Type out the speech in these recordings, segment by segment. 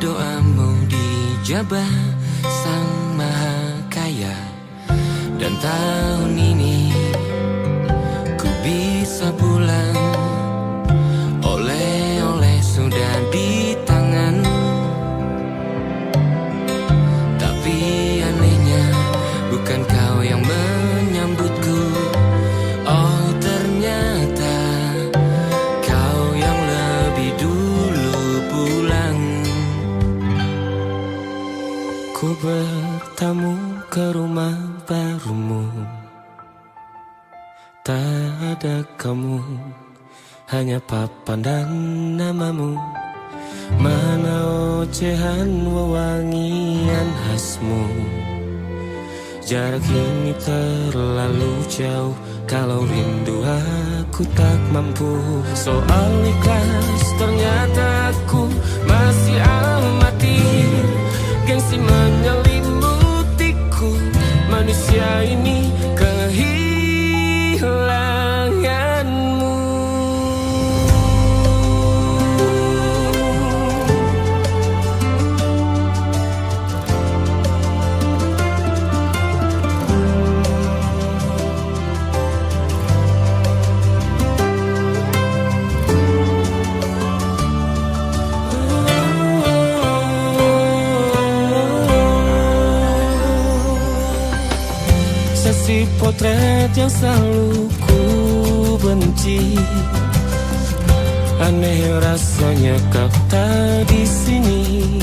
doamu dijabah Sang Maha Kaya. Dan tahun ini ku bisa pulang, oleh-oleh sudah di tangan. Tapi anehnya bukan kau yang menyambutku. Oh ternyata kau yang lebih dulu pulang. Ku bertamu ke rumah barumu, tak ada kamu, hanya papan dan namamu. Mana ocehan wewangian khasmu. Jarak ini terlalu jauh, kalau rindu aku tak mampu. Soal ikhlas ternyata aku masih amati. Gengsi menyelimutiku, manusia ini kehilanganmu. Sesi potret yang selalu ku benci. Aneh rasanya kau tak di sini.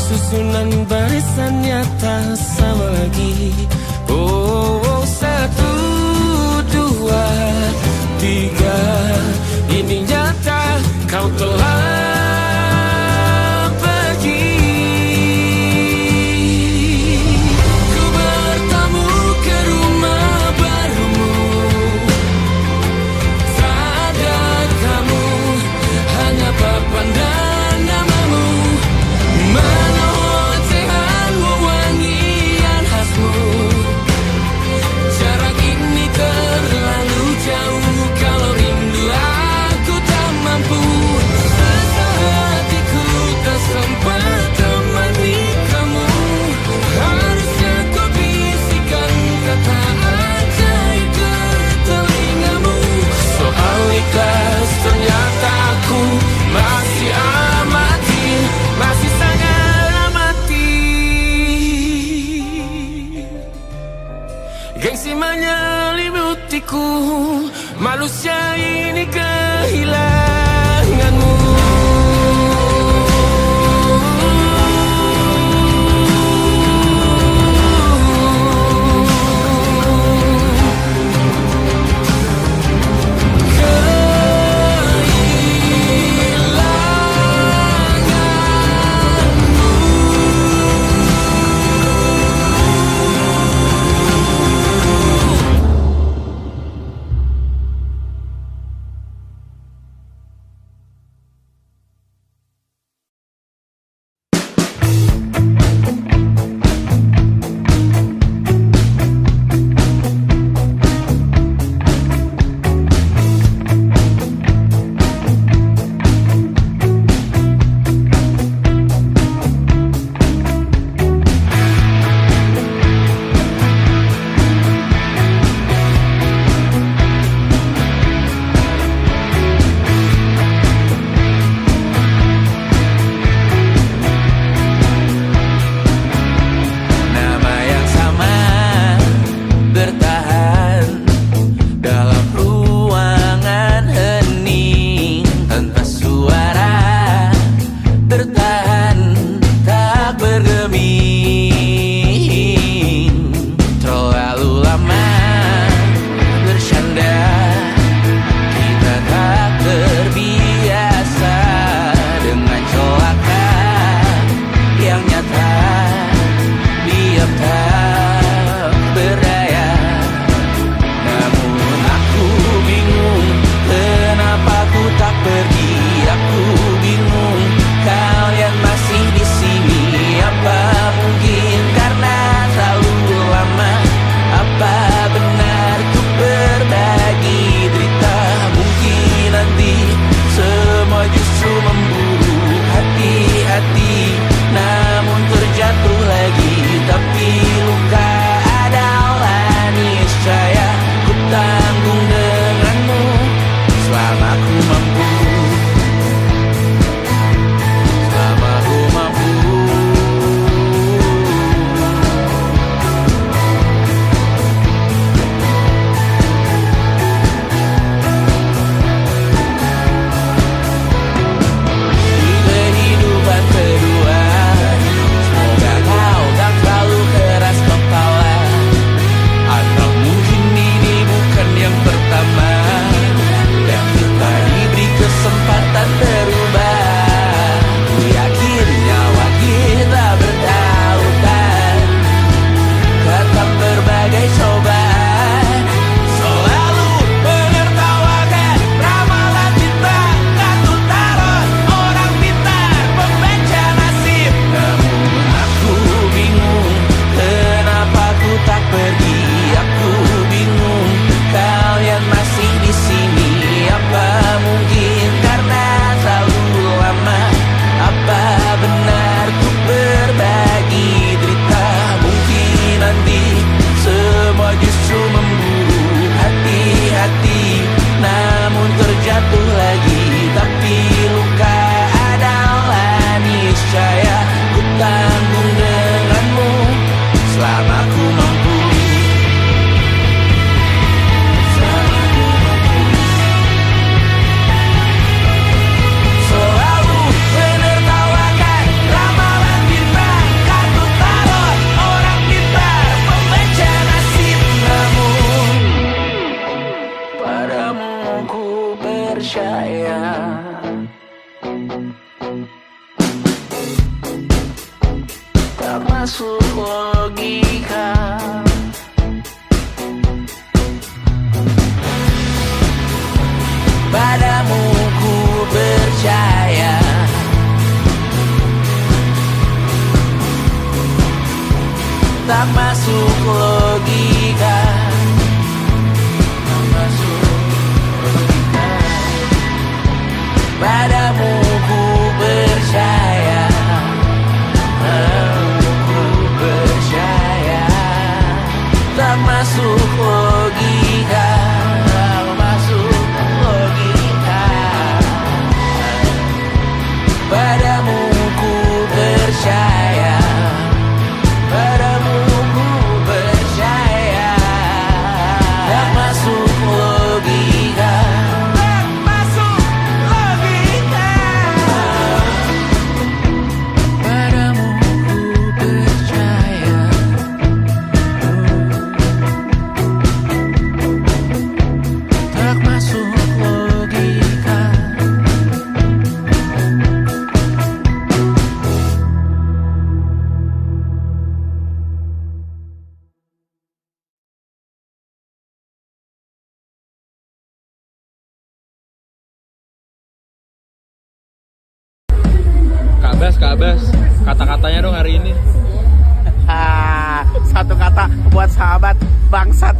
Susunan barisannya tak sama lagi. Oh, oh, 1, 2, 3. Ini nyata kau telah gengsi menyelimutiku, manusia ini kehilanganmu. tak masuk logika, tak masuk logika. Padamu ku percaya, ku percaya. Tak masuk logika, tak masuk logika. Padamu ku percaya, padamu ku percaya. Tak masuk logika, tak masuk logika. Padamu ku percaya, tak masuk logika. Kak Bas, kata-katanya dong hari ini. Satu kata buat sahabat bangsat.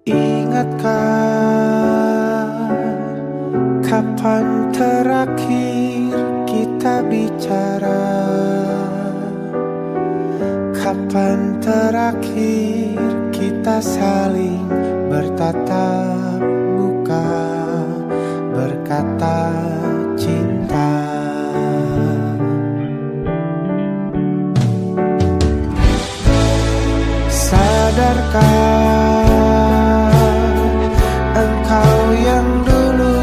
Ingatkah kapan terakhir kita bicara? Kapan terakhir kita saling bertatap muka, berkata cinta? Sadarkah engkau yang dulu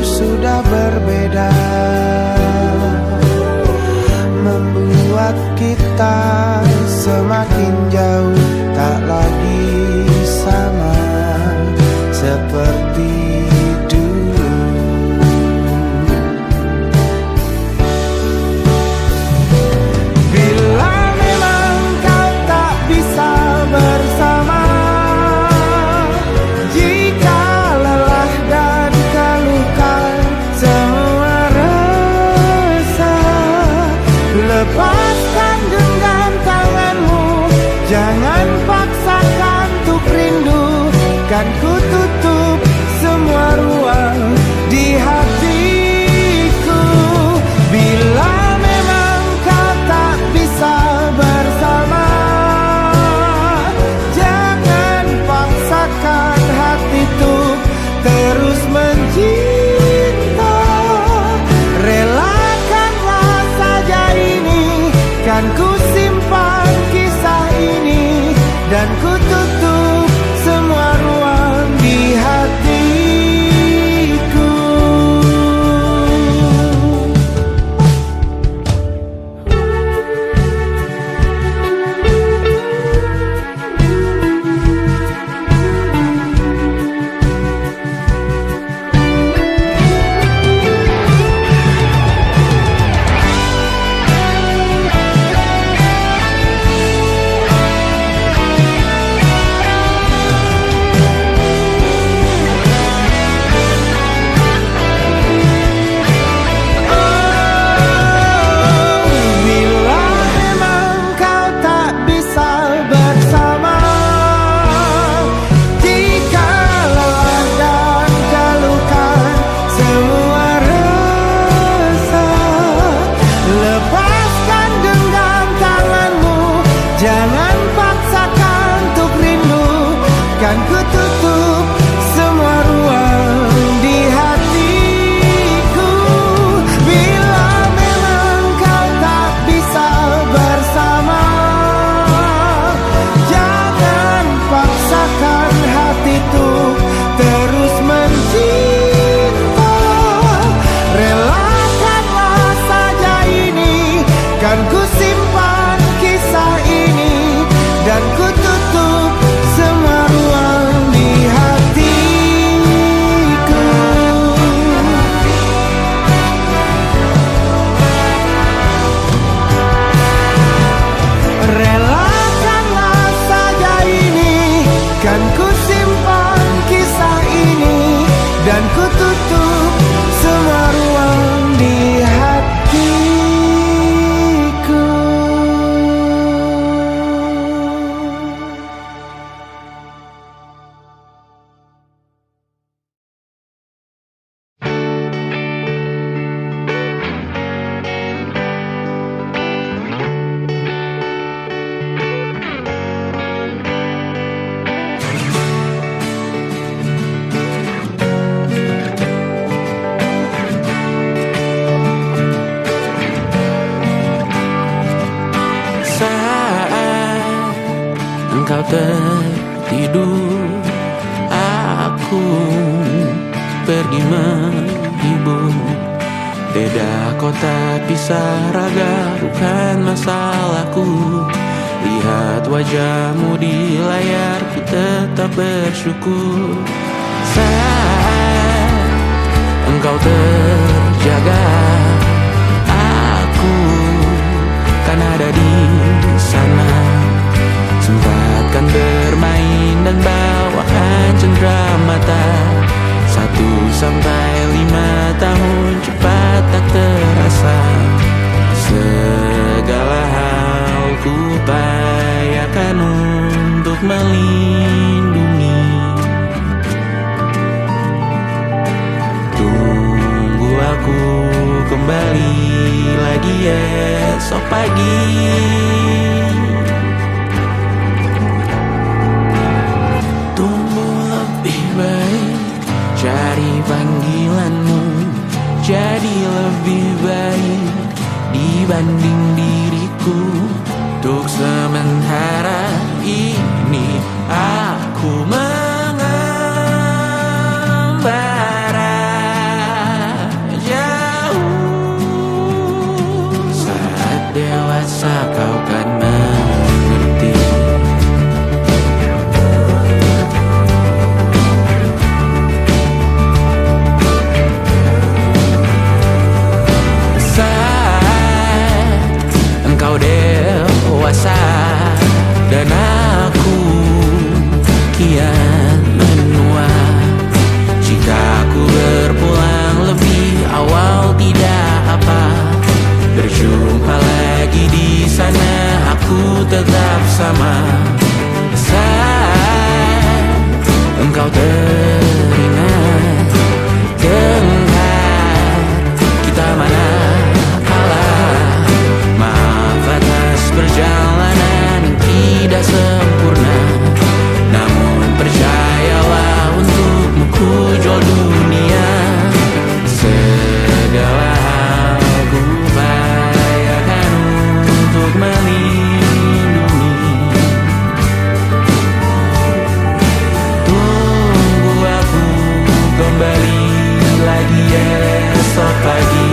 sudah berbeda, membuat kita semakin jauh, tak lagi sama seperti dulu. tutup semua ruang di hatiku. Engkau tertidur, aku pergi menghibur. Beda kota pisah raga, bukan masalahku. Lihat wajahmu di layar, ku tetap bersyukur. Saat engkau terjaga, aku kan ada di sana. Sempatkan bermain dan bawakan cenderamata. 1-5 tahun cepat tak terasa. Segala hal ku upayakan untuk melindungi. Tunggu aku kembali lagi esok pagi. Cari panggilanmu jadi lebih baik dibanding diriku. Untuk sementara ini aku mengembara jauh. Saat dewasa kau kan mengerti. Engkau dewasa dan aku kian menua. Jika aku berpulang lebih awal tidak apa. Berjumpa lagi di sana, aku tetap sama. Saat engkau teringat, dengar kita mana perjalanan tidak sempurna, namun percayalah untukmu ku jual dunia. Segala hal ku upayakan untuk melindungi. Tunggu aku kembali lagi esok pagi.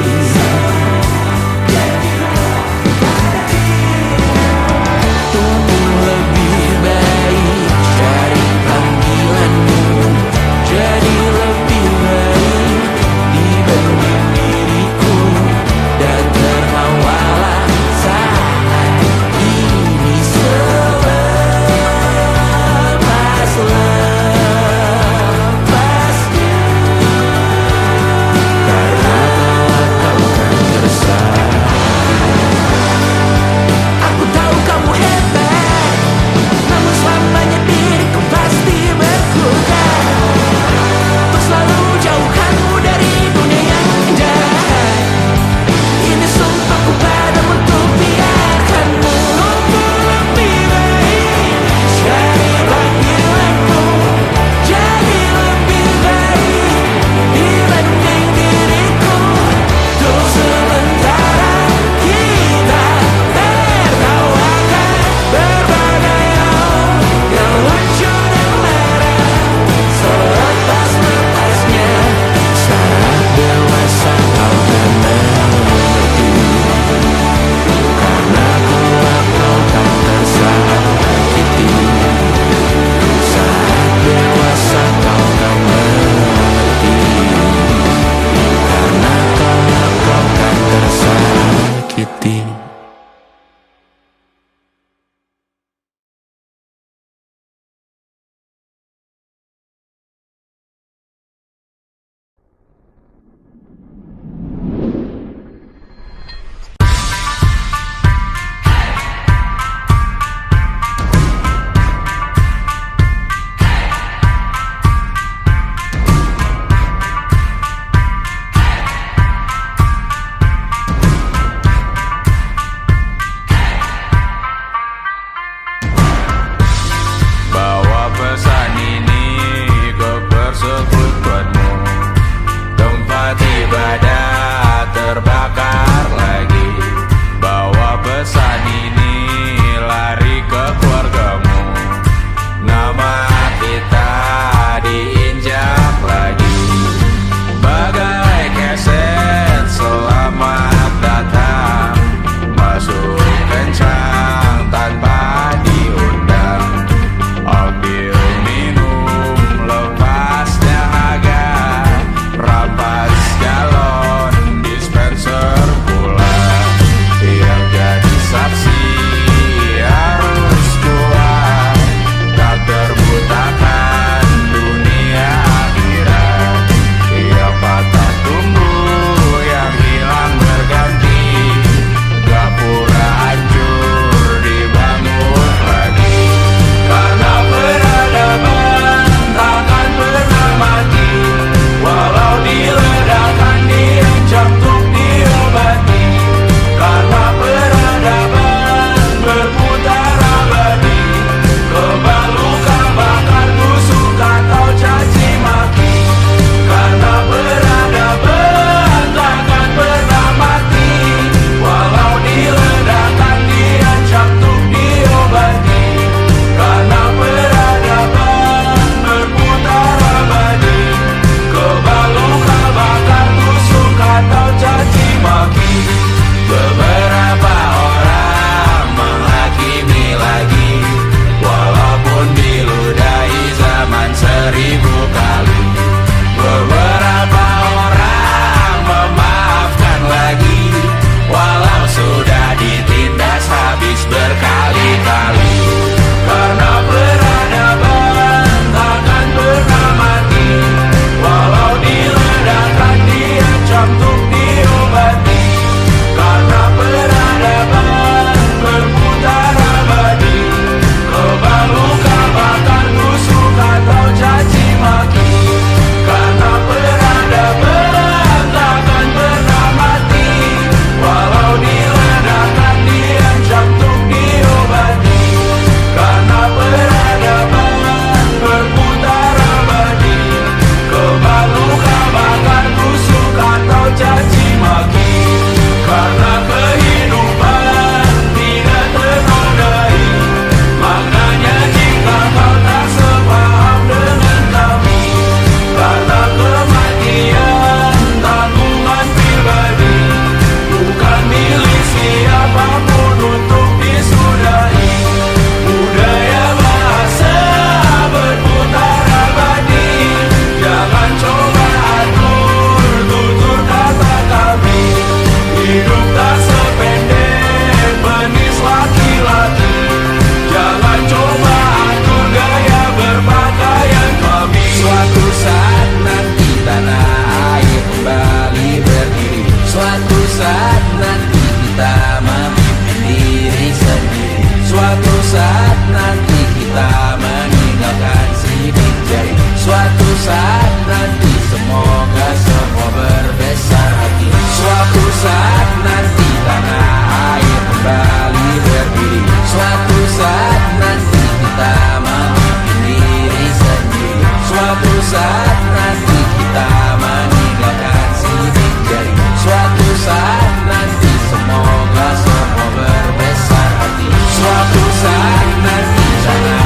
air kembali berdiri. Suatu saat nanti kita memimpin diri sendiri. Suatu saat nanti kita meninggalkan sidik jari. Suatu saat nanti semoga semua berbesar hati. Suatu saat nanti tanah air kembali berdiri. Suatu saat nanti kita memimpin diri sendiri. Suatu saat nanti kita meninggalkan sidik jari. Suatu saat nanti semoga semua berbesar hati. Suatu saat nanti tanah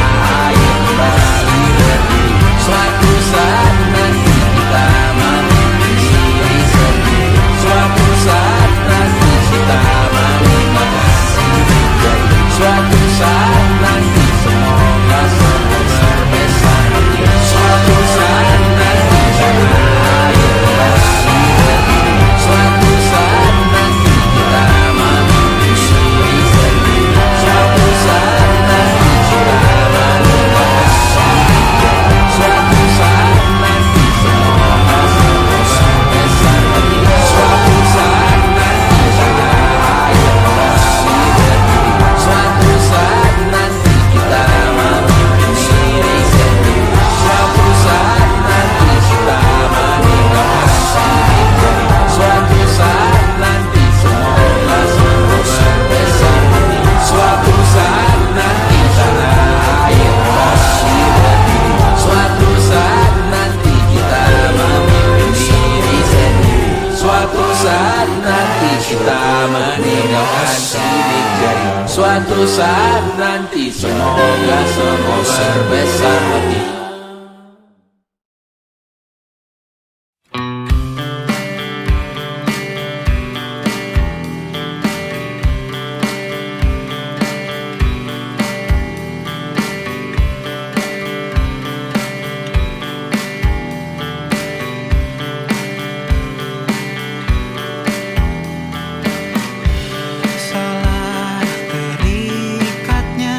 air kembali berdiri. Suatu saat nanti kita memimpin diri sendiri. Suatu saat nanti kita meninggalkan sidik jari. Suatu saat nanti semoga semua berbesar hati. Suatu saat nanti tanah air kembali berdiri. Suatu saat nanti kita memimpin diri sendiri. Suatu saat nanti kita meninggalkan sidik jari. Suatu saat nanti semoga semua berbesar hati. Suatu saat nanti tanah air kembali berdiri. Suatu saat nanti kita memimpin diri sendiri. Suatu saat nanti kita meninggalkan sidik jari. Suatu saat nanti semoga semua berbesar hati. Suatu saat nanti tanah air kembali berdiri. Suatu saat nanti kita memimpin diri sendiri. Suatu saat nanti kita meninggalkan sidik jari. Suatu saat nanti semoga semua berbesar hati. Salah terikatnya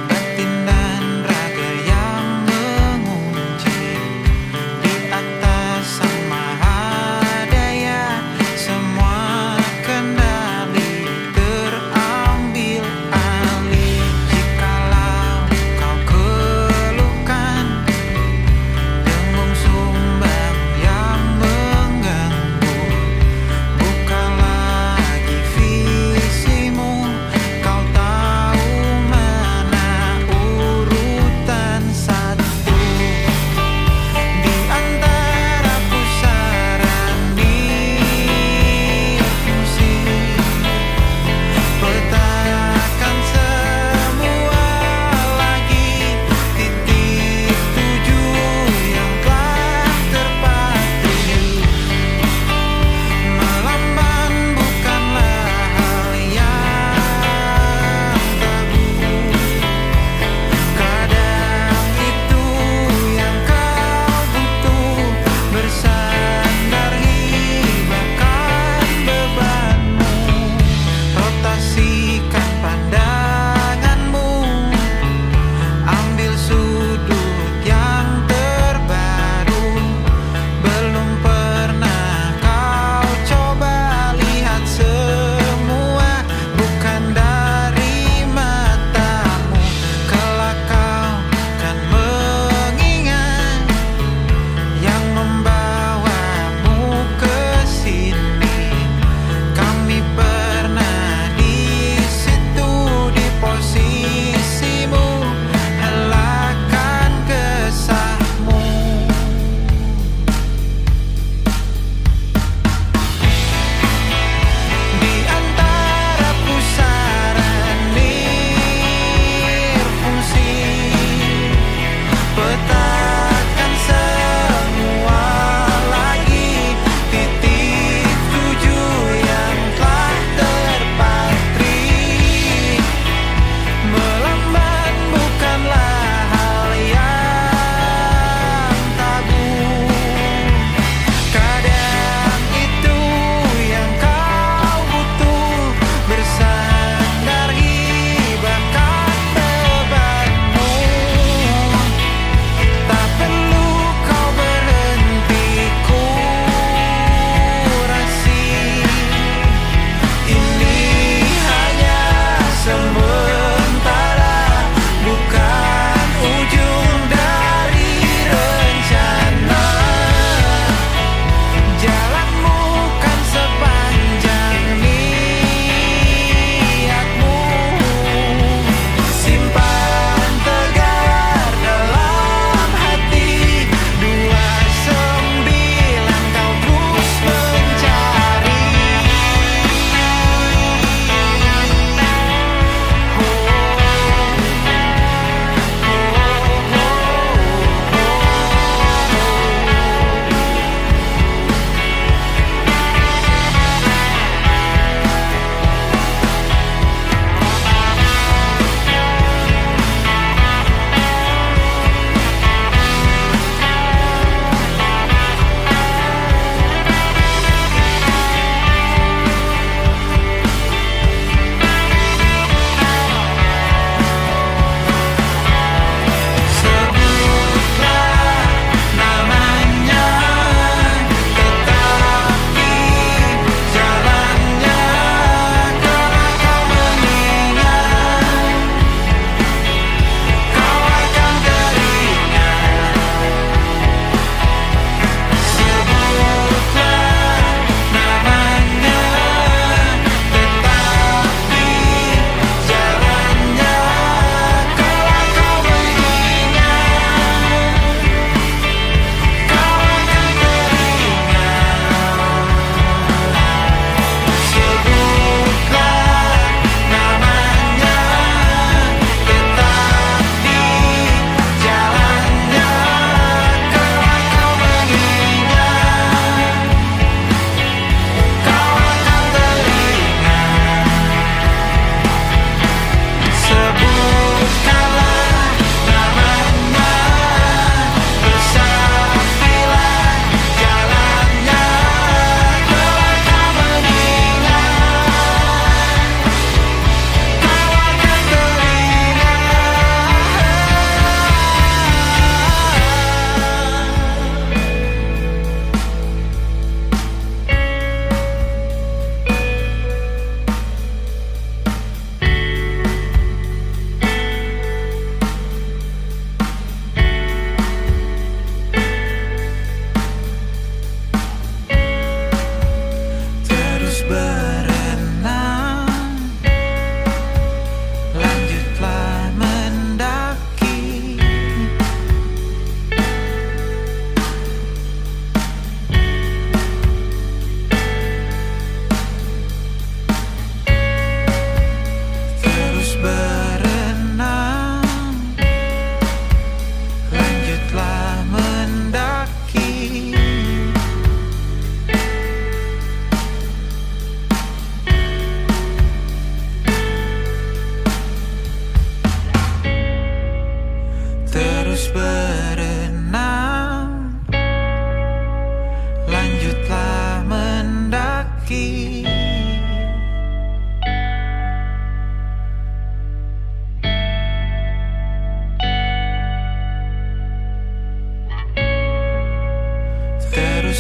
batin dan raga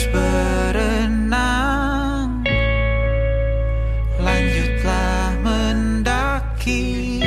terus berenang, lanjutlah mendaki.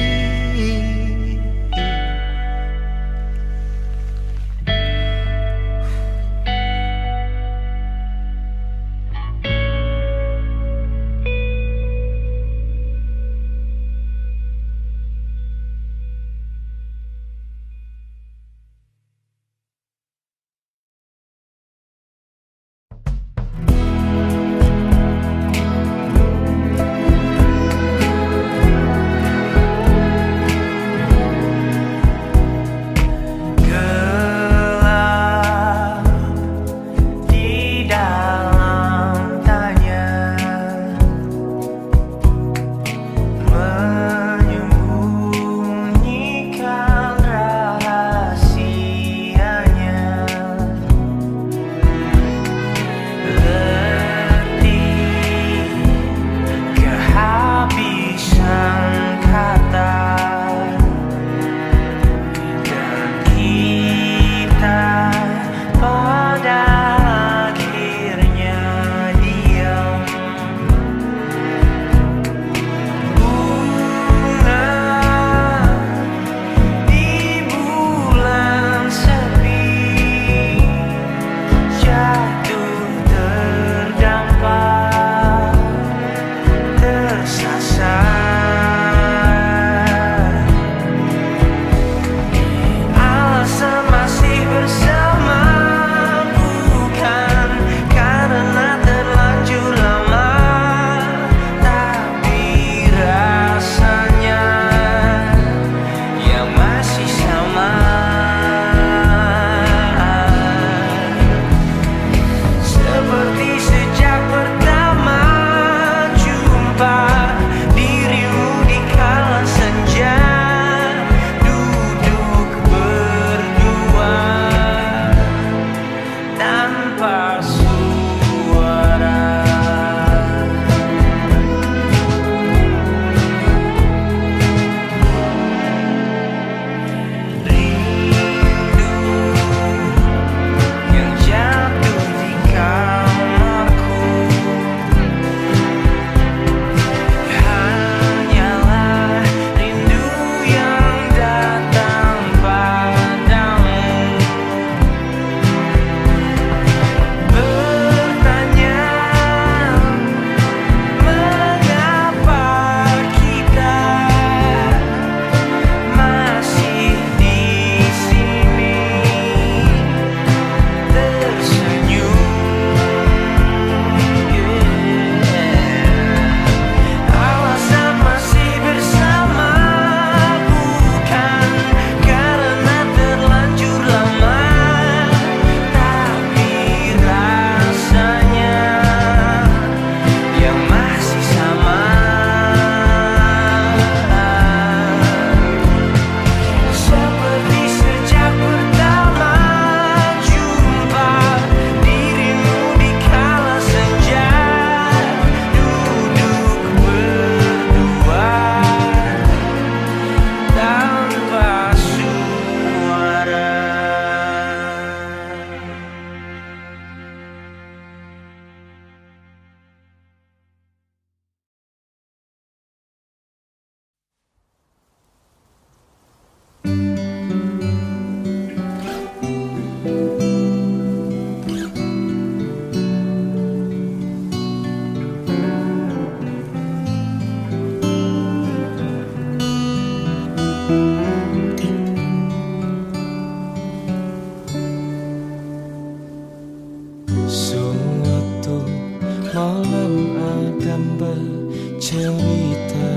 cerita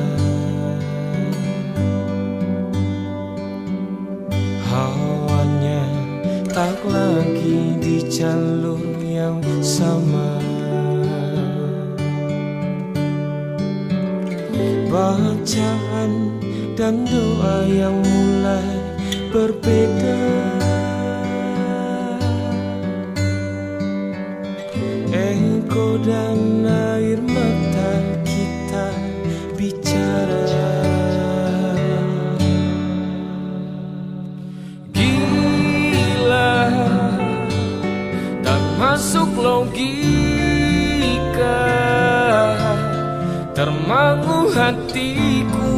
hawanya tak lagi di jalur yang sama. Bacaan dan doa yang mulai berbeda. Engkau dan air mata kita bicara. Gila, tak masuk logika, termangu hatiku.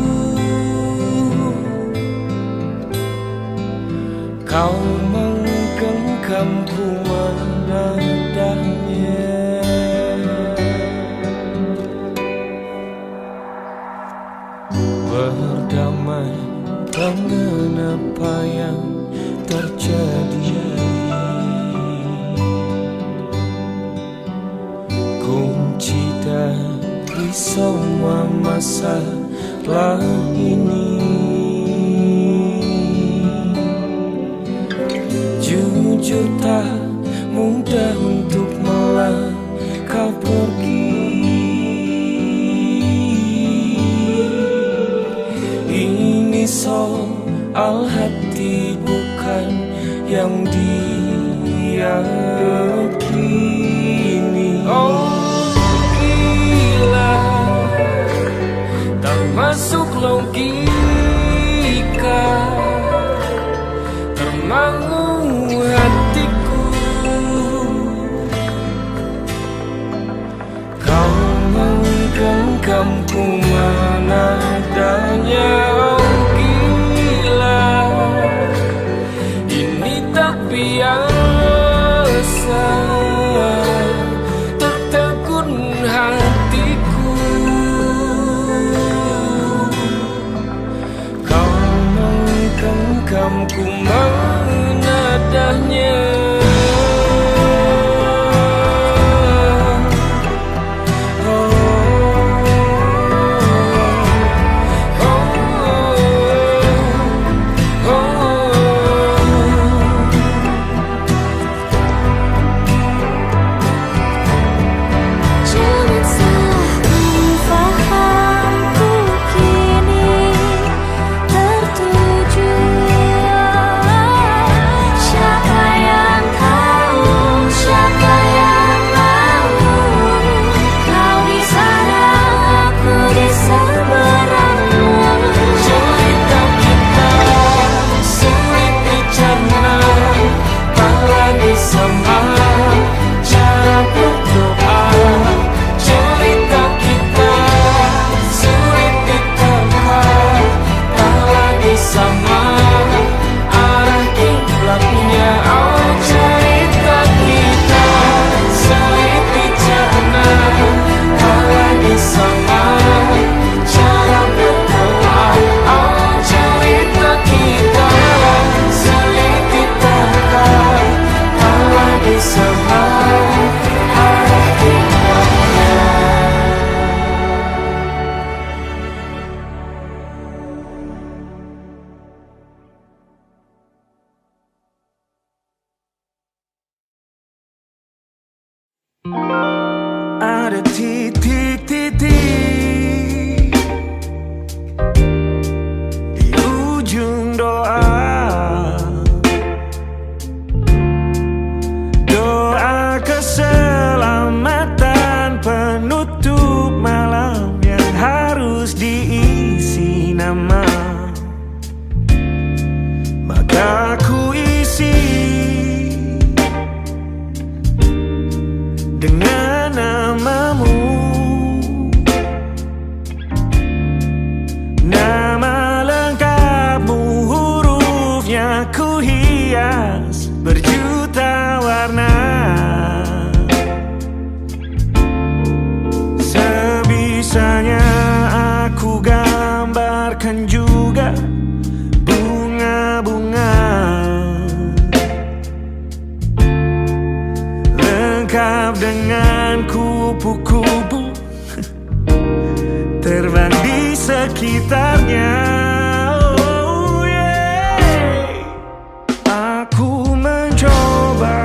Kau menggenggamku menadahnya. Berdamai dengan apa yang terjadi, kunci dari semua masalah ini. Jujur tak mudah untuk melangkah pergi. Ini soal hati bukan yang diyakini. Oh gila, tak masuk logika, termangu hatiku. Kau menggenggamku menadahnya. Oh gila, ini tak biasa, tertegun hatiku. Kau menggenggamku menadahnya. Ada titik-titik di ujung doa, doa keselamatan penutup malam yang harus diisi nama. Maka ku isi dengan namamu, nama lengkapmu, hurufnya ku hias berjuta warna. Sebisanya aku gambarkan juga bunga-bunga lengkap dengan kupu-kupu terbang di sekitarnya. Oh yeah. Aku mencoba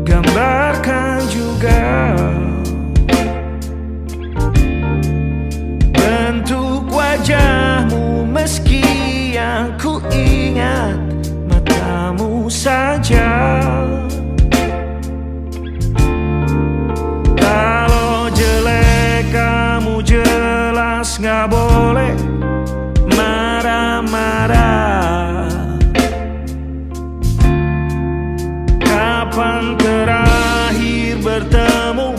gambarkan juga bentuk wajahmu, meski yang ku ingat matamu saja. Kalau jelek kamu jelas kapan terakhir bertemu,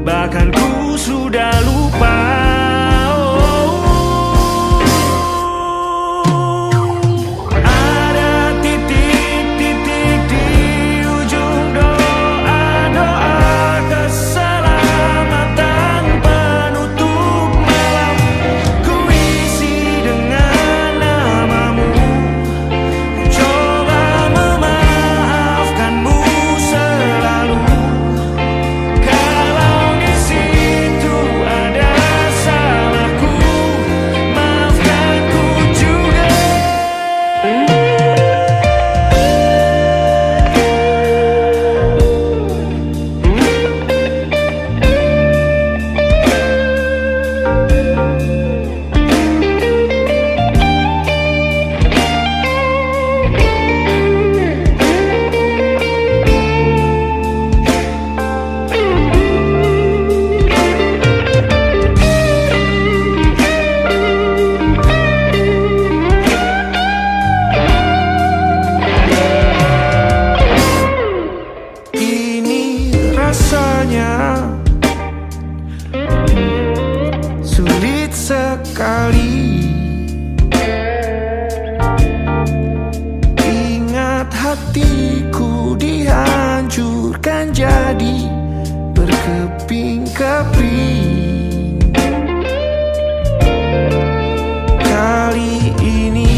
bahkan ku sudah lupa. Sulit sekali ingat hatiku dihancurkan jadi berkeping-keping. Kali ini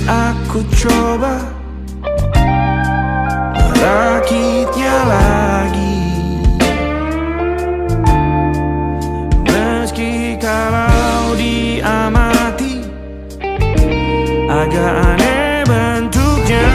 aku coba merakitnya lagi. Meski kalau diamati agak aneh bentuknya.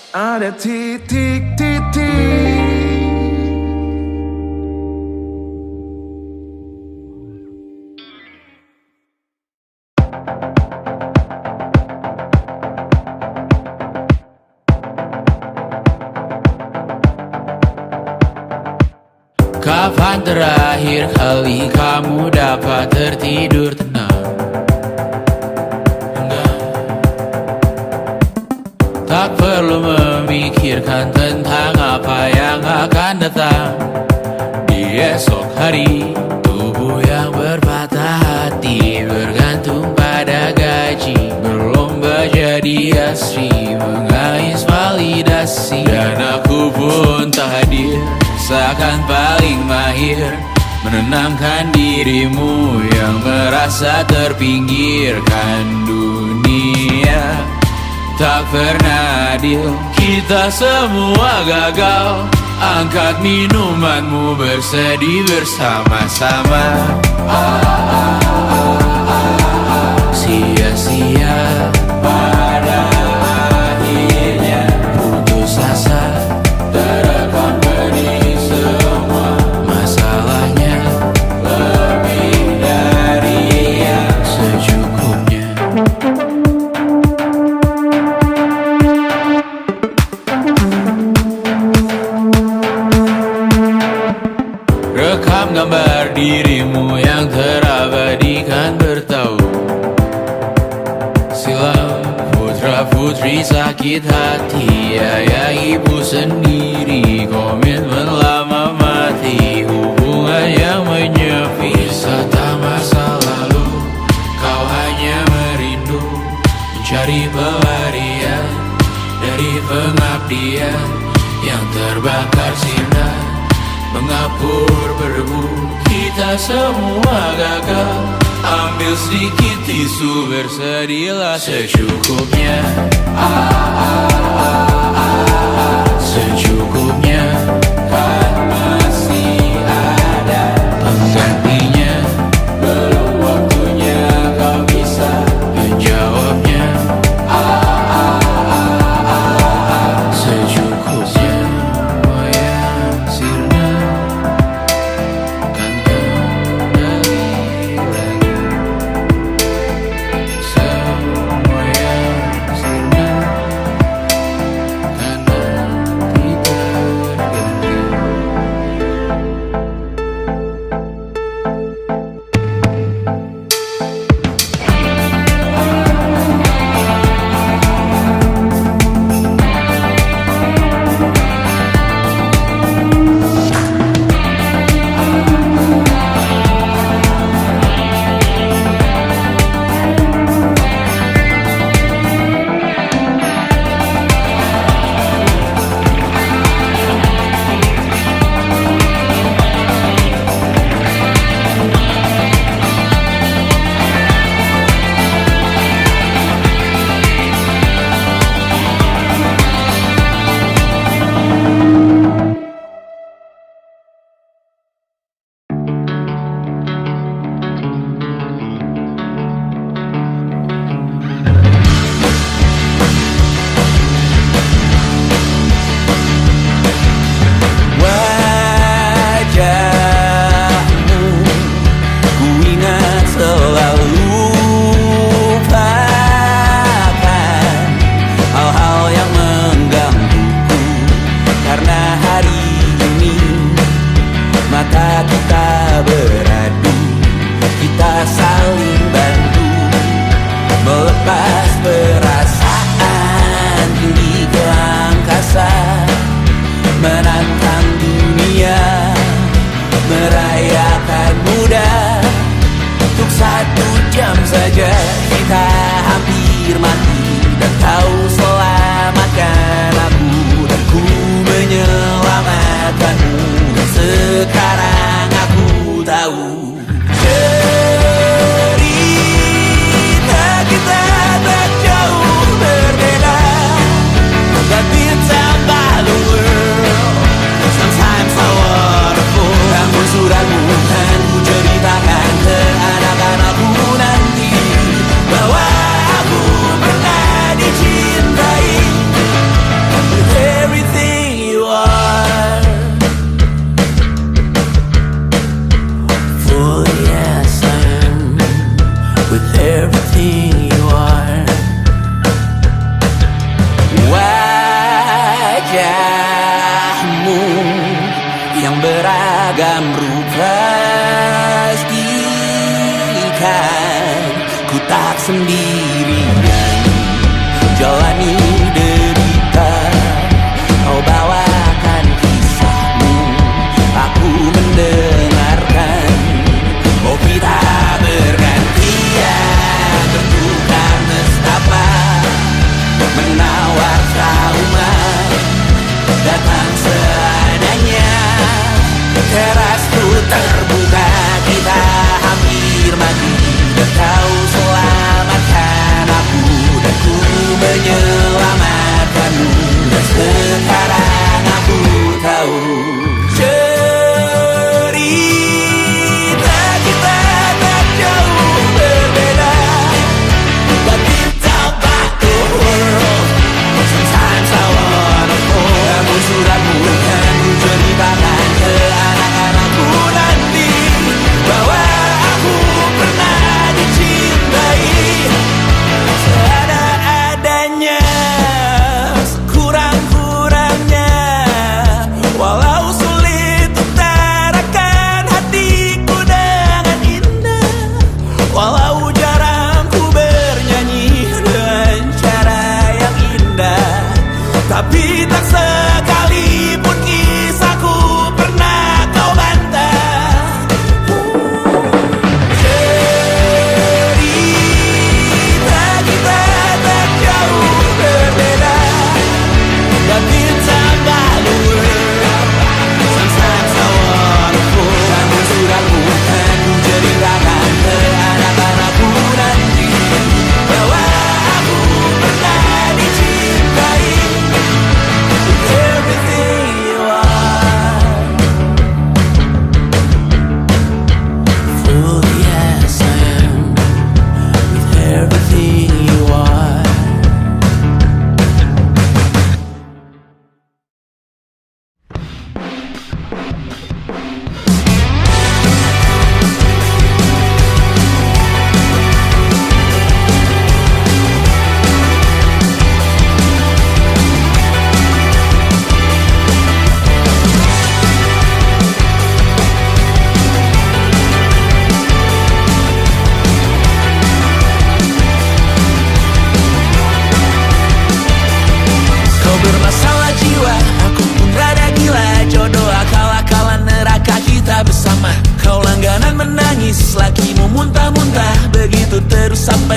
Ada titik-titik. Kapan terakhir kali kamu dapat tertidur tenang? Tak perlu memikirkan tentang apa yang akan datang di esok hari. Tubuh yang berpatah hati bergantung pada gaji, berlomba jadi asri, mengais validasi. Dan aku pun tak hadir, seakan paling mahir menenangkan dirimu yang merasa terpinggirkan dunia. Tak pernah adil, kita semua gagal. Angkat minumanmu, bersedih bersama-sama. Sia-sia pada akhirnya putus asa, terekam pedih semua. Masalahnya lebih dari yang secukupnya. Rekam gambar dirimu yang terabadikan bertahun silam. Putra-putri sakit hati, ayah ibu sendiri, komitmen lama mati. dari pelarian, dari pengabdian yang terbakar sinar, mengapur berdebu. Kita semua gagal. Ambil sedikit tisu, bersedialah secukupnya. Secukupnya, kan masih ada penggantinya. Belum waktunya kau bisa menjawabnya. Secukupnya, wayang sirna kan kembali lagi. Semua yang sirna kan nanti terganti. Wajahmu ku ingat selalu, lupakan hal-hal yang menggangguku. Karena hari ini mata kita beradu, kita saling bantu melepas perasaan tinggi ke angkasa, menantang dunia, merayakan muda. Untuk 1 jam saja kita hampir mati, dan kau selamatkan aku, dan ku menyelamatkanmu. Dan sekarang aku tahu cerita kita tak jauh berbeda. But it's about the world. Sometimes I wonderful. Namun suratmu kan ku ceritakan ke anak-anakku nanti, bahwa aku pernah dicintai with everything you are. For yes I am, with everything you are. Wajahmu yang beragam rupa pastikan ku tak sendirian jalani derita. Kau bawakan kisahmu, aku mendengarkan. Oh kita bergantian, bertukar nestapa, menawar trauma, datang seadanya. Terasku terbuka, kita hampir mati, dan kau selamatkan aku, dan ku menyelamatkanmu. Dan sekarang aku tahu cerita kita tak jauh berbeda. But it's about the world. Sometimes I wanna fall. Namun suratmu kan ku ceritakan ke anak-anakku nanti, bahwa aku pernah dicintai seada-adanya, sekurang-kurangnya. Walau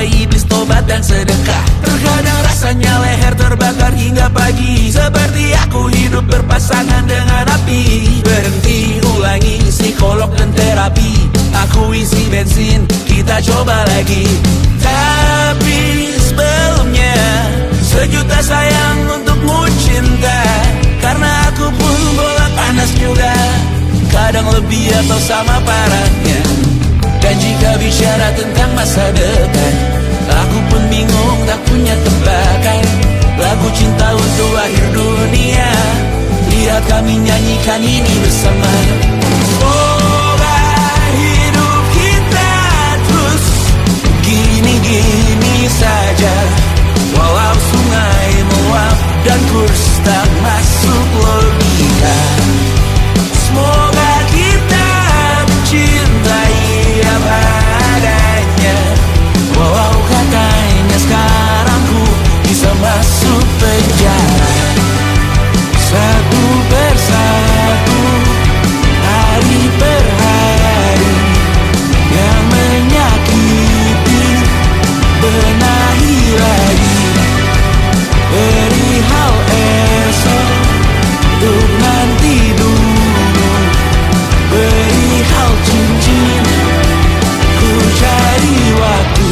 iblis tobat dan sedekah. Terkadang rasanya leher terbakar hingga pagi, seperti aku hidup berpasangan dengan api. Berhenti, ulangi psikolog dan terapi. Aku isi bensin, kita coba lagi. Tapi sebelumnya, sejuta sayang untukmu cinta. Karena aku pun bola panas juga, kadang lebih atau sama parahnya. Dan jika bicara tentang masa depan, aku pun bingung tak punya tebakan. Lagu cinta untuk akhir dunia, lihat kami nyanyikan ini bersama. Semoga hidup kita terus gini-gini saja, walau sungai meluap dan kurs tak masuk logika. Semoga kita mencintai apa adanya, walau katanya sekarang ku bisa masuk penjara. Satu persatu, hari per hari, yang menyakiti benahi lagi. Perihal esok, untuk nanti dulu. Perihal cincin, ku cari waktu.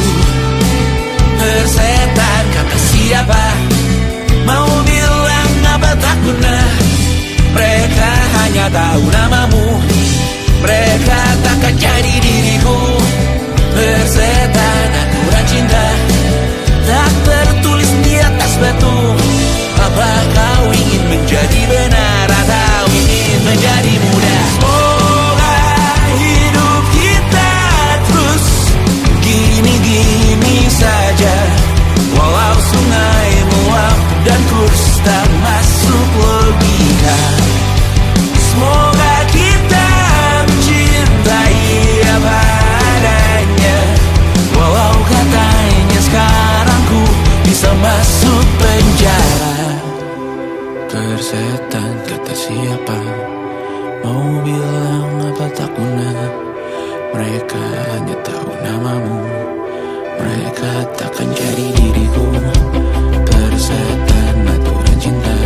Persetan kata siapa, mau bilang apa tak guna. Mereka hanya tahu namamu, mereka takkan jadi diriku. Persetan aturan cinta, tak tertulis di atas batu. Apa kau ingin menjadi benar atau ingin menjadi muda? Semoga hidup kita terus gini-gini saja, walau sungai meluap dan kurs tak masuk logika. Semoga kita mencintai apa adanya, walau katanya sekarang ku bisa masuk penjara. Persetan kata siapa, mau bilang apa tak guna. Mereka hanya tahu namamu, mereka takkan jadi diriku. Persetan aturan cinta,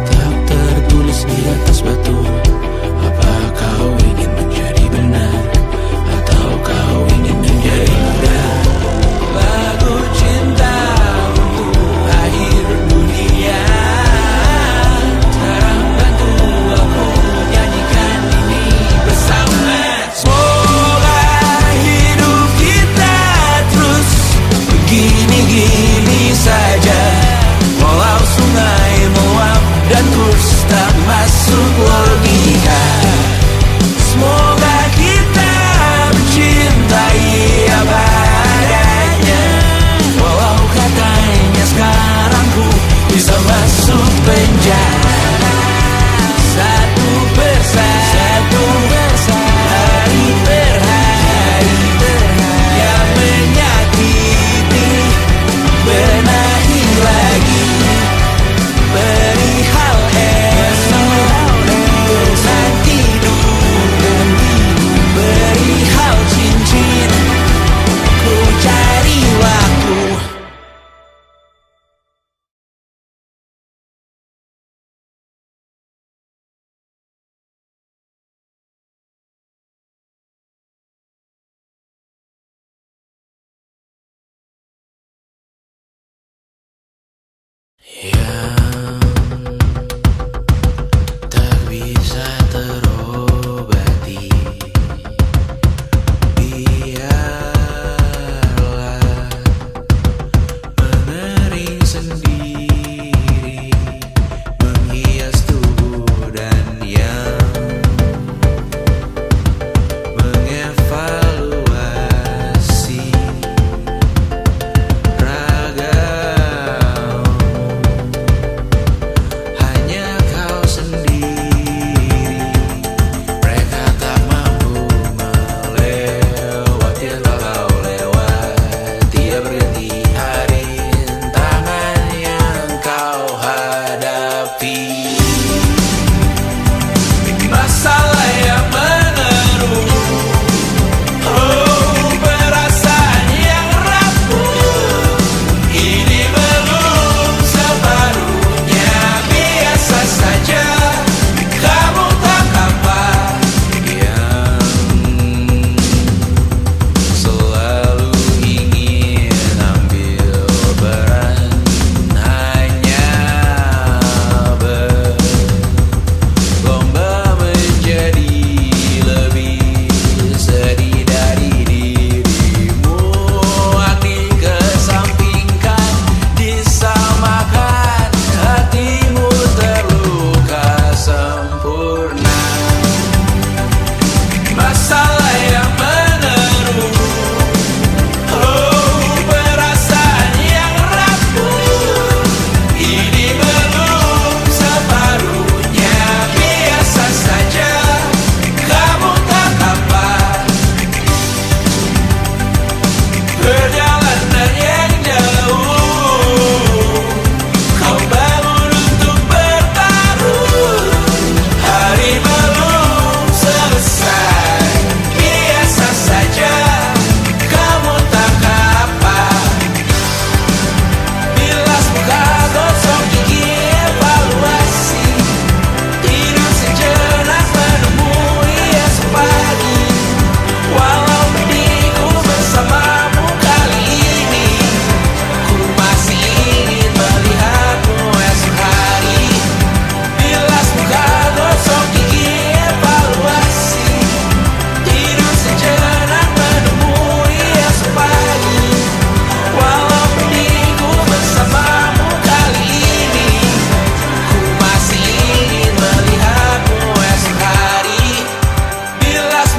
tak tertulis di atas batu. Apa kau ingin menjadi benar atau kau ingin menjadi muda? Lagu cinta untuk akhir dunia, sekarang bantu aku nyanyikan ini bersama. Semoga hidup kita terus begini-gini saja, walau sungai meluap dan kurs tak masuk logika.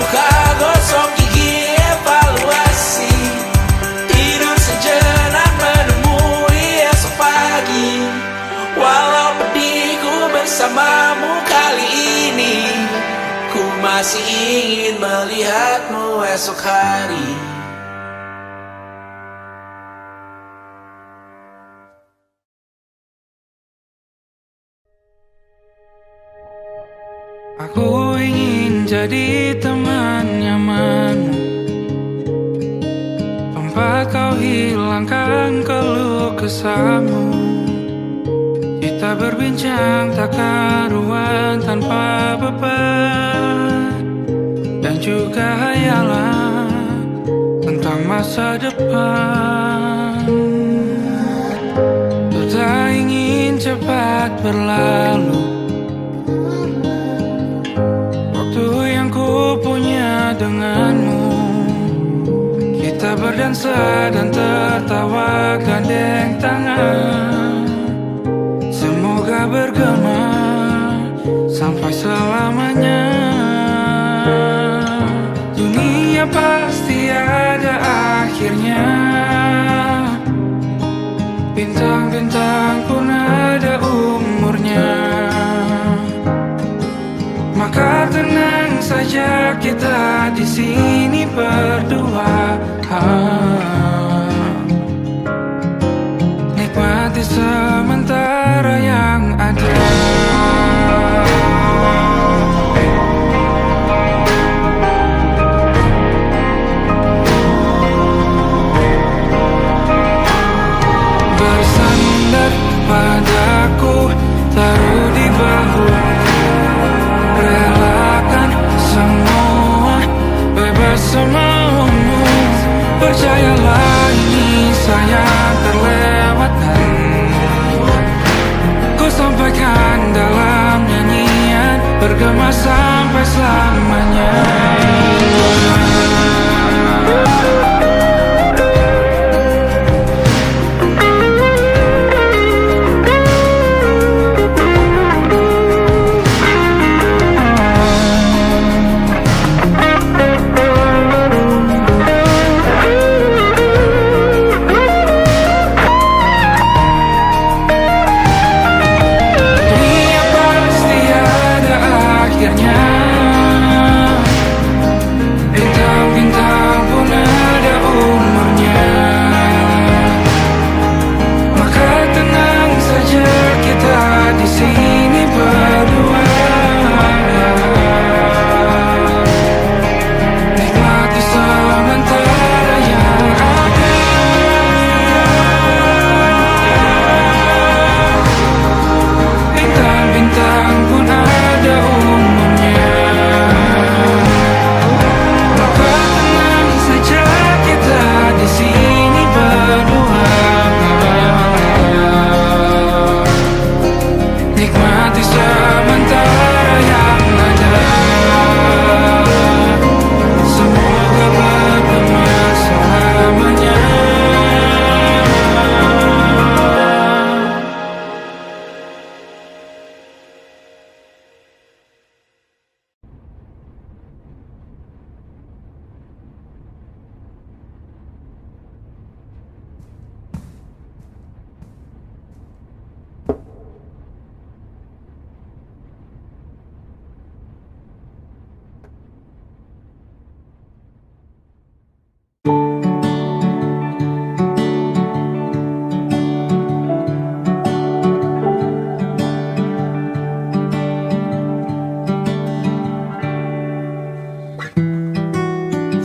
muka, gosok gigi, evaluasi. Tidur sejenak menemui esok pagi. Walau pedihku bersamamu kali ini, ku masih ingin melihatmu esok hari. Aku ingin jadi teman nyamanmu, tempat kau hilangkan keluh kesahmu. Kita berbincang tak karuan tanpa beban, dan juga hayalan tentang masa depan. Ku tak ingin cepat berlalu waktu yang ku punya denganmu. Kita berdansa dan tertawa gandeng tangan, semoga bergema sampai selamanya. Dunia pasti ada akhirnya, bintang-bintang pun ada umurnya. Maka tenang saja kita di sini berdua, nikmati sementara yang ada. Bersandar padaku, taruh di bahu, relakan semua, bebas semaumu. Percayalah ini sayang terlewatkan, ku sampaikan dalam nyanyian, bergema sampai selamanya.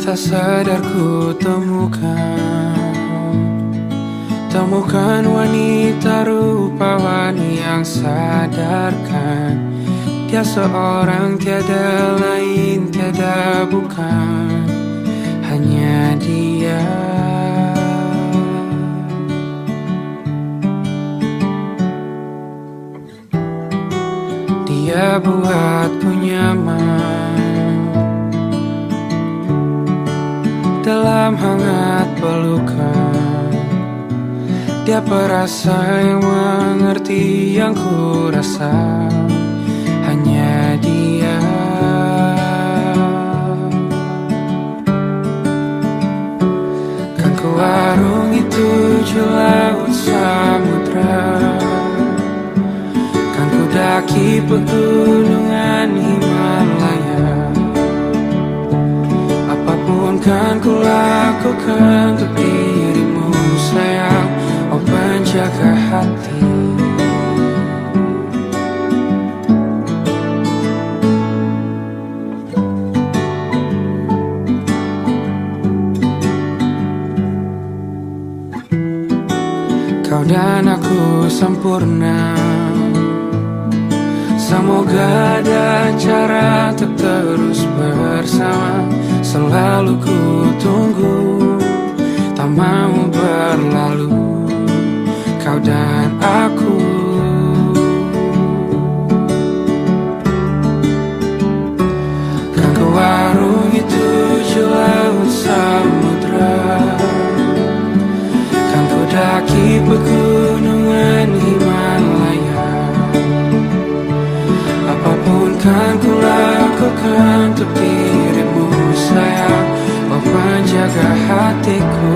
Tak sadar ku temukan wanita rupawan yang sadarkan dia seorang, tiada lain, tiada bukan, hanya dia. Dia buatku nyaman dalam hangat pelukan. Dia perasa yang mengerti yang ku rasa, hanya dia. daki pegunungan Himalaya. Apapun kan ku lakukan untuk dirimu sayang, oh penjaga hati. Kau dan aku sempurna, semoga ada cara untuk terus bersama. Selalu ku tunggu, tak mau berlalu, kau dan aku. Kan ku warungi 7 laut samudra, kan ku daki pegunungan Himalaya. Apapun kan ku lakukan untuk dirimu sayang, oh penjaga hatiku.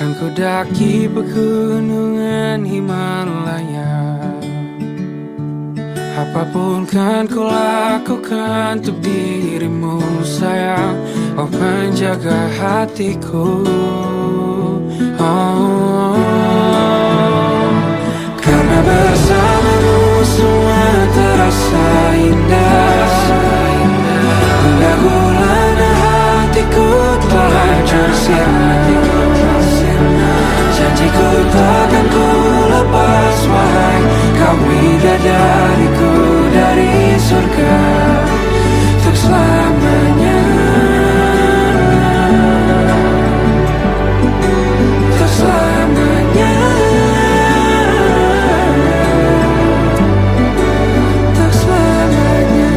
Kan ku daki pegunungan Himalaya. Apapun kan ku lakukan untuk dirimu sayang, oh penjaga hatiku. Oh, karena bersamamu semua terasa indah. Gundah gulana hatiku telah bersirna. Janjiku takkan ku lepas, wahai kau bidadariku dari surga untuk selamanya, untuk selamanya, untuk selamanya.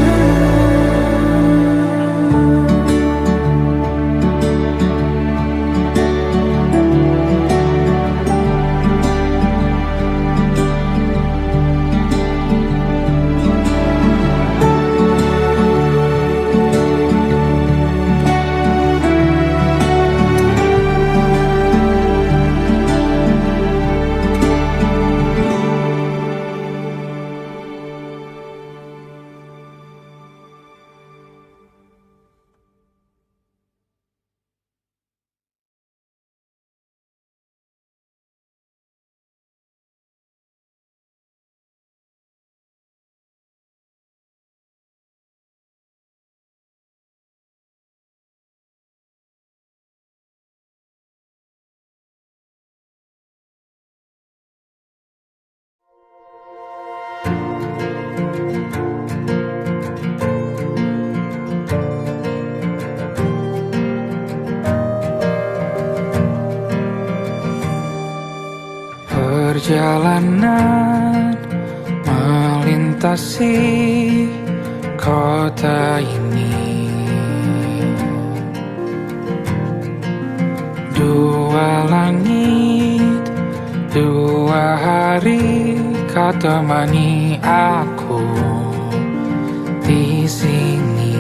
Perjalanan melintasi kota ini, 2 langit, 2 hari kau temani aku di sini.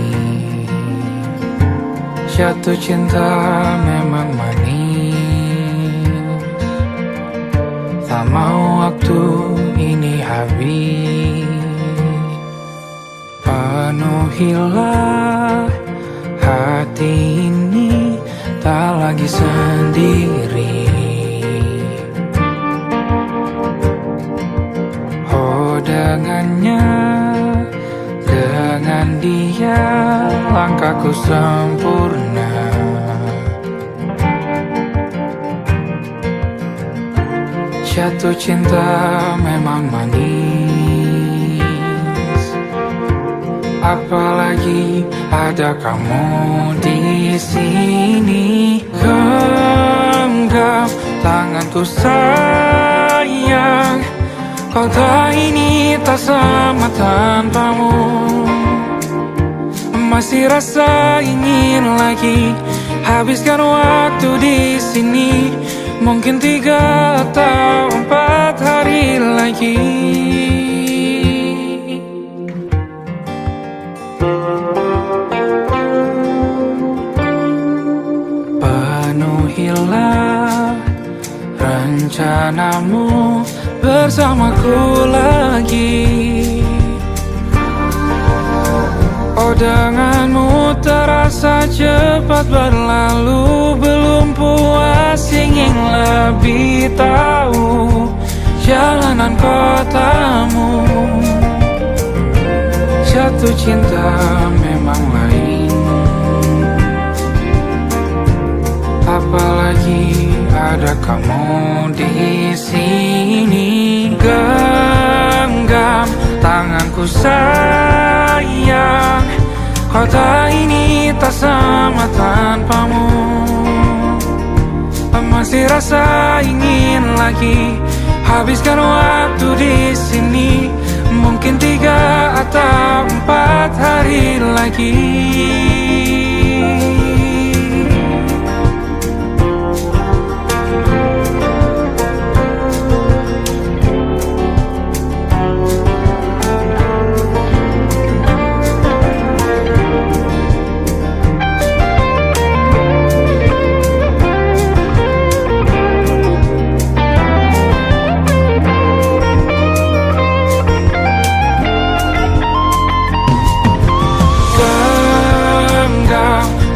Jatuh cinta memang manis, tak mau waktu ini habis. Penuhilah hati ini, tak lagi sendiri. Oh dengannya, dengan dia langkahku sempurna. Jatuh cinta memang manis, apalagi ada kamu di sini. Genggam tanganku sayang. Kau tak ini tak sama tanpamu. Masih rasa ingin lagi habiskan waktu di sini. Mungkin 3 atau 4 hari lagi. Penuhilah rencanamu bersamaku lagi. Oh, denganmu terasa cepat berlalu. Belum puas ingin lebih tahu jalanan kotamu. Jatuh cinta memang lain, apalagi ada kamu di sini. Genggam tanganku sayang, kota ini tak sama tanpamu. Masih rasa ingin lagi habiskan waktu di sini. Mungkin 3 atau 4 hari lagi.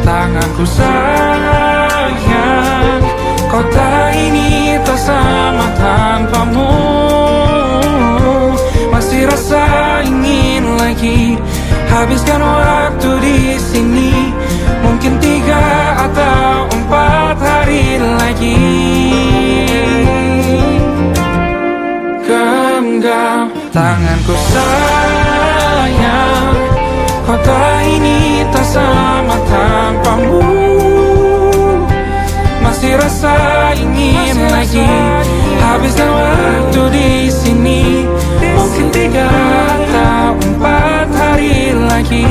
Tanganku sayang, kota ini tak sama tanpamu. Masih rasa ingin lagi habiskan waktu di sini. Mungkin 3 atau 4 hari lagi. Genggam tanganku sayang, kota ini tak sama tanpamu. Masih rasa ingin lagi habiskan waktu di sini. Mungkin 3 atau 4 hari lagi.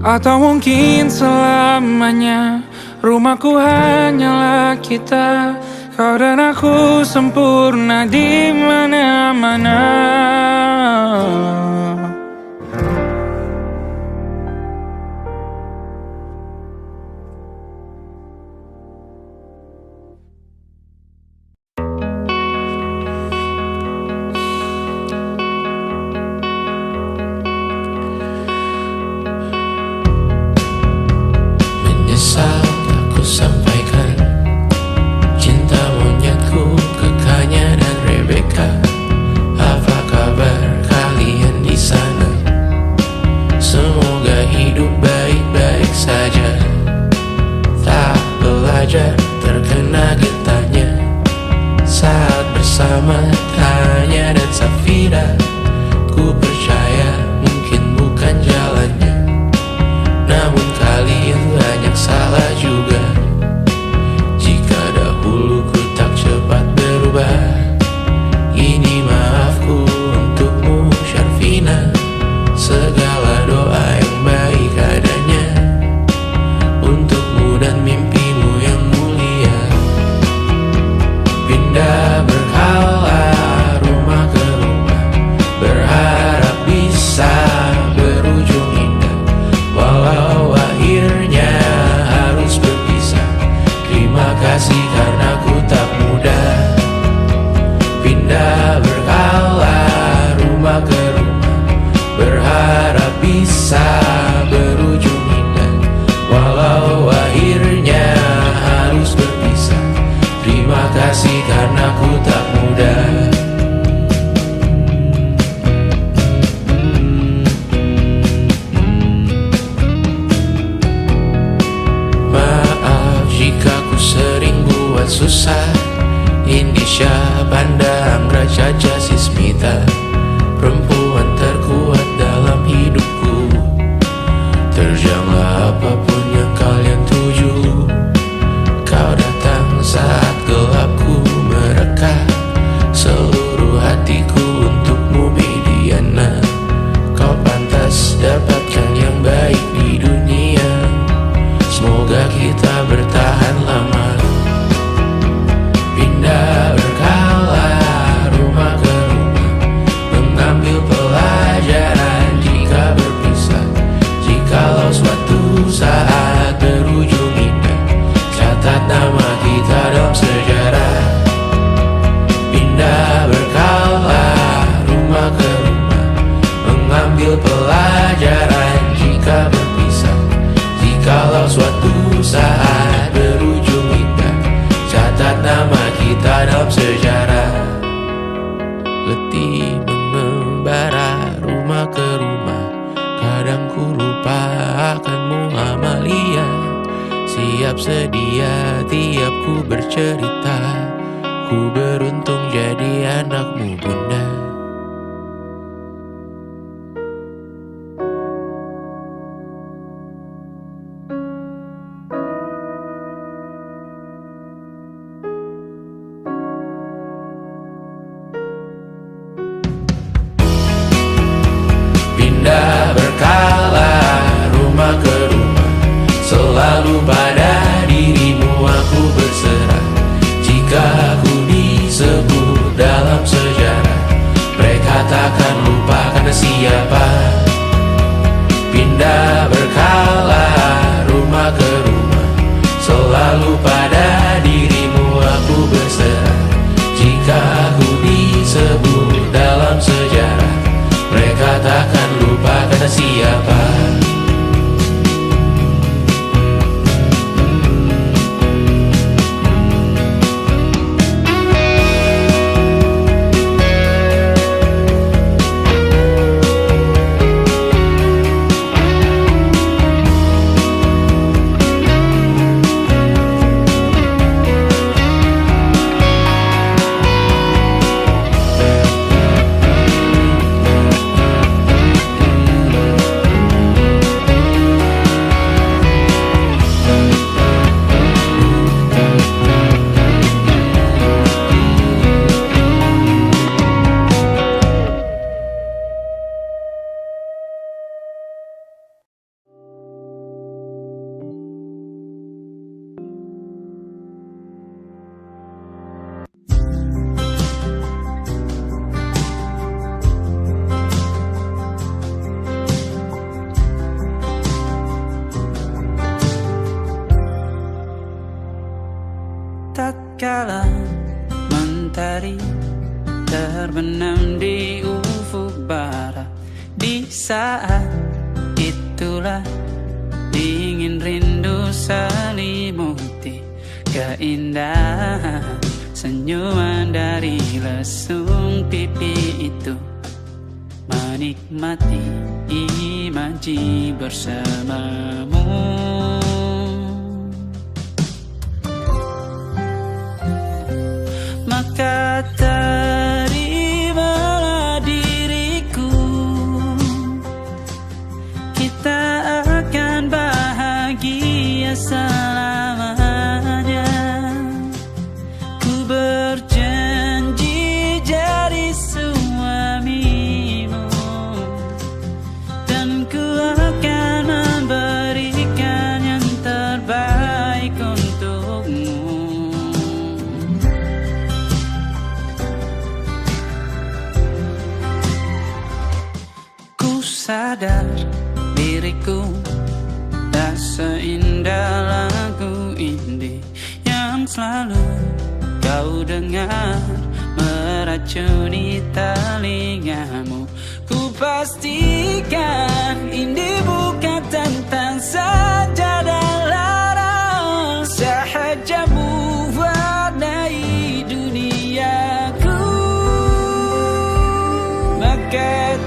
Atau mungkin selamanya. Rumahku hanyalah kita, kau dan aku sempurna di mana-mana. Menyesal aku sampaikan cinta monyetku ke Kanya dan Rebecca. Apa kabar kalian di sana? Semoga hidup baik-baik saja. Tak belajar terkena getahnya saat bersama Tanya dan Safira. Ku percaya mungkin bukan jalannya, namun kalian banyak salah juga. Jika dahulu ku tak cepat berubah, ini maafku untukmu Syarfina. Segala doa yang baik adanya untukmu dan mimpimu yang mulia. Pindah berhala rumah ke rumah, berharap bisa berujung indah. Walau akhirnya harus berpisah, terima kasih karena ku tak mudah. Pindah berkala rumah ke rumah, berharap bisa berujung indah. Walau akhirnya harus berpisah, terima kasih karena ku tak mudah. Jika ku sering buat susah, Indisha, Banda, Anggra, Caca, Sismita, perempuan terkuat dalam hidupku. Terjanglah apapun yang kalian ambil pelajaran jika berpisah. Jikalau suatu saat berujung indah, catat nama kita dalam sejarah. Letih mengembara rumah ke rumah, kadang ku lupa akanmu Amalia. Siap sedia tiap ku bercerita, ku beruntung jadi anakmu bunda. Pindah berkala rumah ke rumah, selalu pada dirimu aku berserah. Jika aku disebut dalam sejarah, mereka takkan lupa karena siapa. Pindah berkala rumah ke rumah, selalu pada dirimu aku berserah. Jika aku disebut dalam sejarah, mereka takkan lupa karena siapa. Tatkala mentari terbenam di ufuk barat, di saat itulah dingin rindu selimuti keindahan senyuman dari lesung pipi itu, menikmati imaji bersamamu. Maka terimalah diriku, kita akan bahagia selamanya. Ku berjanji jadi suamimu, dan ku akan memberikan yang terbaik untukmu. Sadar diriku tak seindah lagu indie yang selalu kau dengar meracuni telingamu. Ku pastikan indie bukan tentang sajadah larang, sahaja mewarnai duniaku. Maka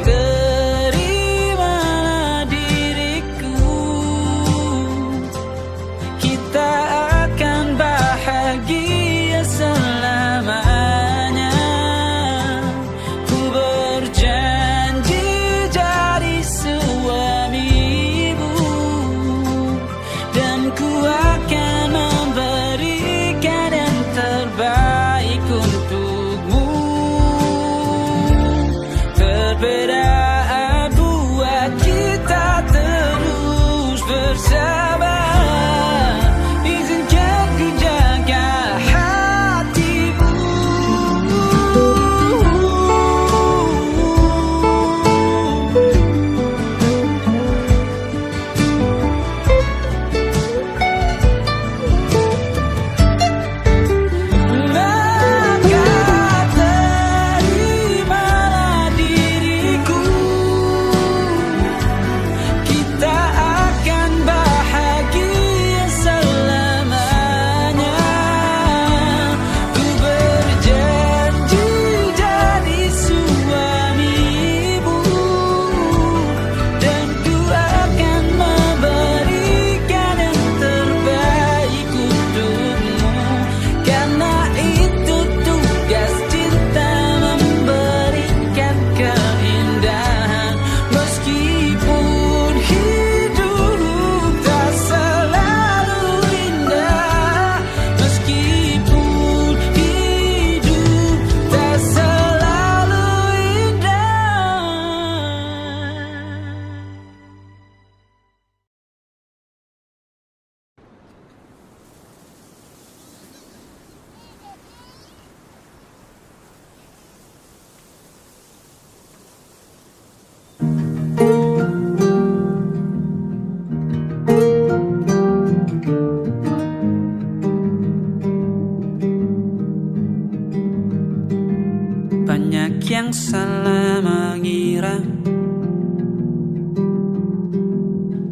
banyak yang salah mengira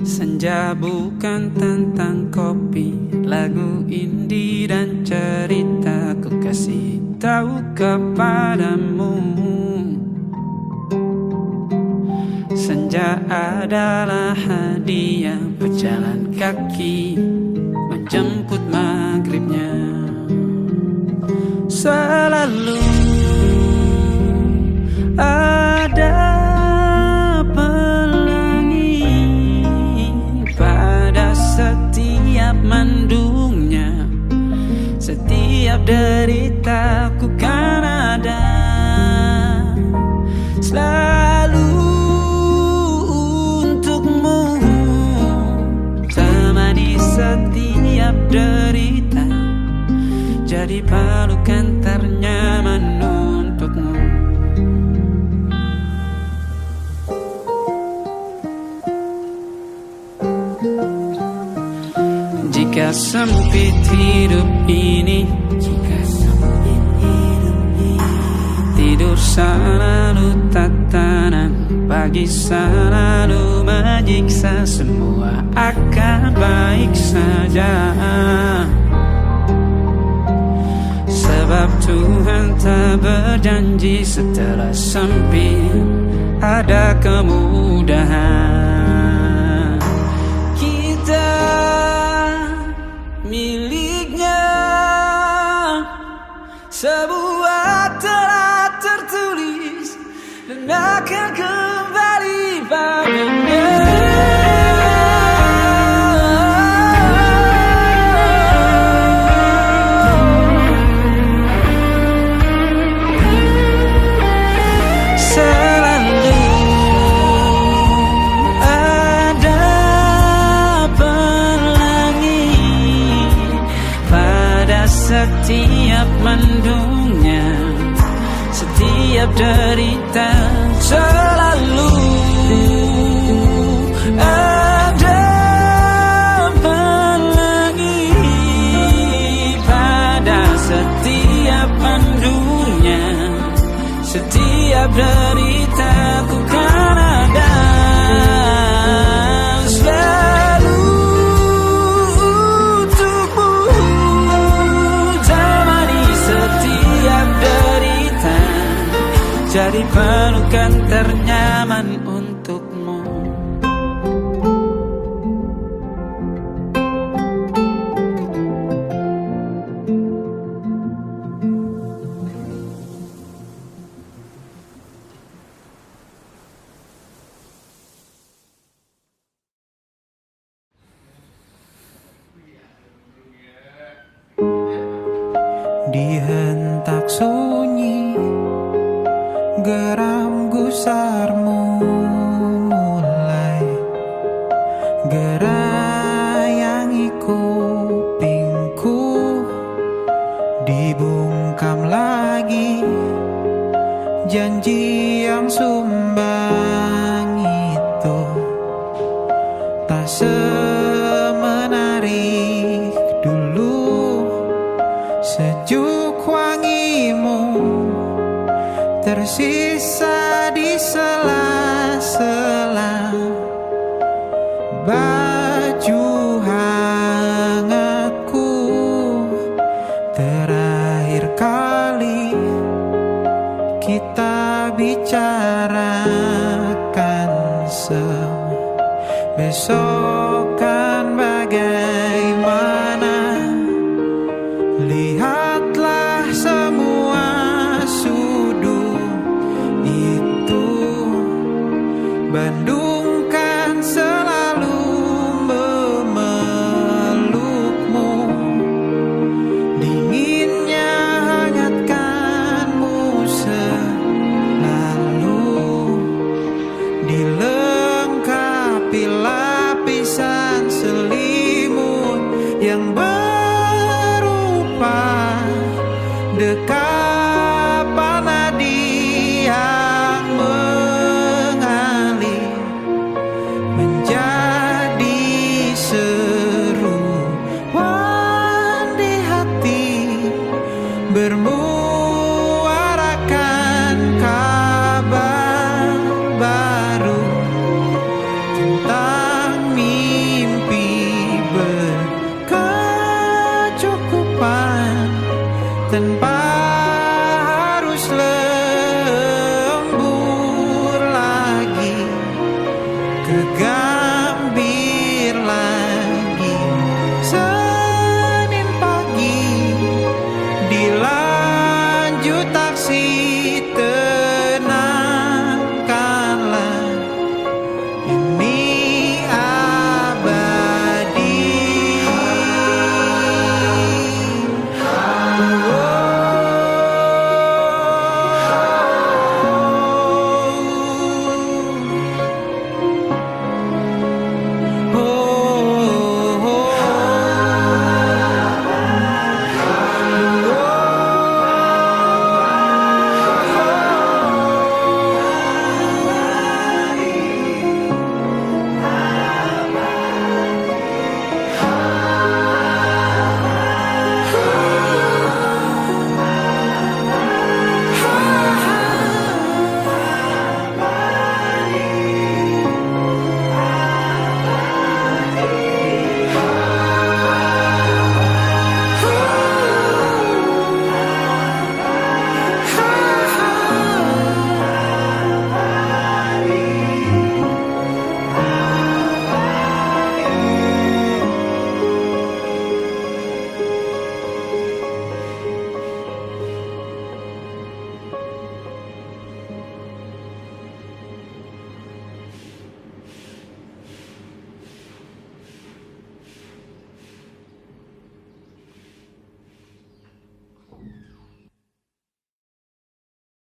senja bukan tentang kopi, lagu indie dan cerita. Ku kasih tahu kepadamu, senja adalah hadiah berjalan kaki menjemput maghribnya. Selalu ada pelangi pada setiap mendungnya, setiap deritaku kan ada selalu untukmu, temani setiap derita, jadi pelukan ternyaman untukmu. Jika sempit hidup ini, tidur selalu tatanan, pagi selalu menyiksa, semua akan baik saja. Sebab Tuhan tak berjanji setelah sempit ada kemudahan. Kita miliknya sebuah telah tertulis dan akan kembali padanya. Setiap mendungnya, setiap derita, selalu ada pelangi pada setiap mendungnya, setiap derita ku kan ada. Jadi pelukan ternyaman untukmu. Di hentak sunyi, geram gusarmu mulai gerayangi kupingku, dibungkam lagi janji yang sumbang itu, tak semenarik dulu. Sejuk wangimu tersisa di sela-sela baju hangatku. Terakhir kali kita bicarakan besok